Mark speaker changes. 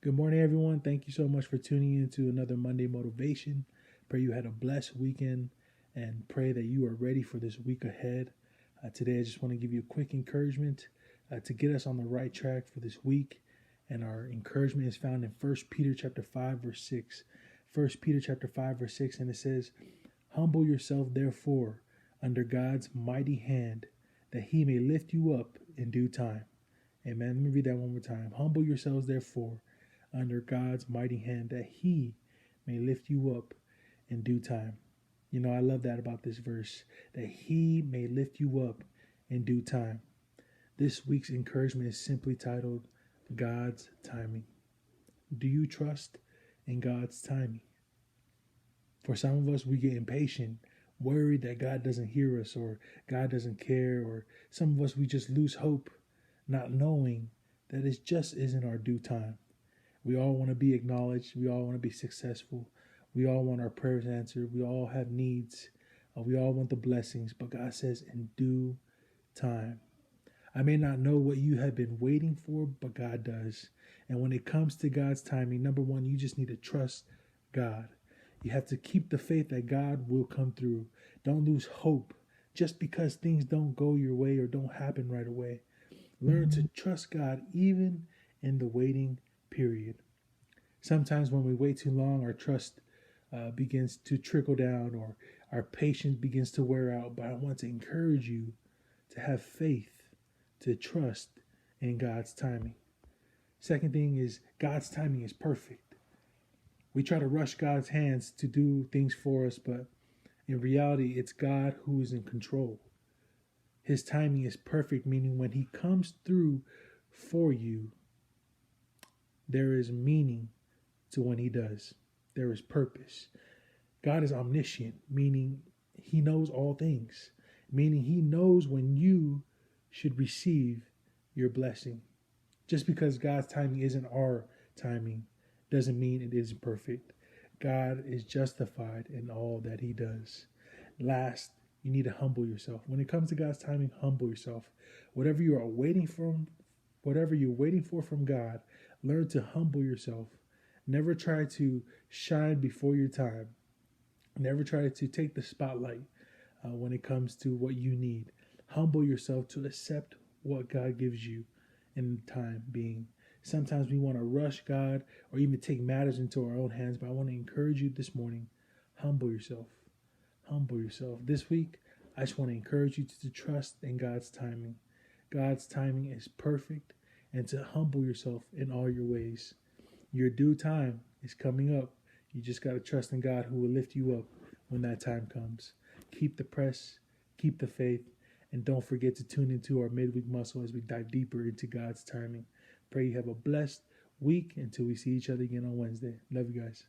Speaker 1: Good morning, everyone. Thank you so much for tuning in to another Monday Motivation. Pray you had a blessed weekend and pray that you are ready for this week ahead. Today, I just want to give you a quick encouragement to get us on the right track for this week. And our encouragement is found in 1 Peter chapter 5, verse 6. 1 Peter chapter 5, verse 6, and it says, "Humble yourself, therefore, under God's mighty hand, that he may lift you up in due time." Amen. Let me read that one more time. "Humble yourselves, therefore, under God's mighty hand, that he may lift you up in due time." You know, I love that about this verse, that he may lift you up in due time. This week's encouragement is simply titled, God's Timing. Do you trust in God's timing? For some of us, we get impatient, worried that God doesn't hear us or God doesn't care, or some of us, we just lose hope, not knowing that it just isn't our due time. We all want to be acknowledged. We all want to be successful. We all want our prayers answered. We all have needs. We all want the blessings. But God says, in due time. I may not know what you have been waiting for, but God does. And when it comes to God's timing, number one, you just need to trust God. You have to keep the faith that God will come through. Don't lose hope just because things don't go your way or don't happen right away. Learn to trust God even in the waiting period. Sometimes when we wait too long, our trust begins to trickle down or our patience begins to wear out. But I want to encourage you to have faith, to trust in God's timing. Second thing is God's timing is perfect. We try to rush God's hands to do things for us, but in reality, it's God who is in control. His timing is perfect, meaning when he comes through for you, there is meaning to when he does. There is purpose. God is omniscient, meaning he knows all things, meaning he knows when you should receive your blessing. Just because God's timing isn't our timing doesn't mean it isn't perfect. God is justified in all that he does. Last, you need to humble yourself. When it comes to God's timing, humble yourself. Whatever you're waiting for from God, learn to humble yourself. Never try to shine before your time. Never try to take the spotlight when it comes to what you need. Humble yourself to accept what God gives you in the time being. Sometimes we want to rush God or even take matters into our own hands, but I want to encourage you this morning, humble yourself. Humble yourself. This week, I just want to encourage you to trust in God's timing. God's timing is perfect, and to humble yourself in all your ways. Your due time is coming up. You just got to trust in God who will lift you up when that time comes. Keep the press, keep the faith, and don't forget to tune into our midweek muscle as we dive deeper into God's timing. Pray you have a blessed week until we see each other again on Wednesday. Love you guys.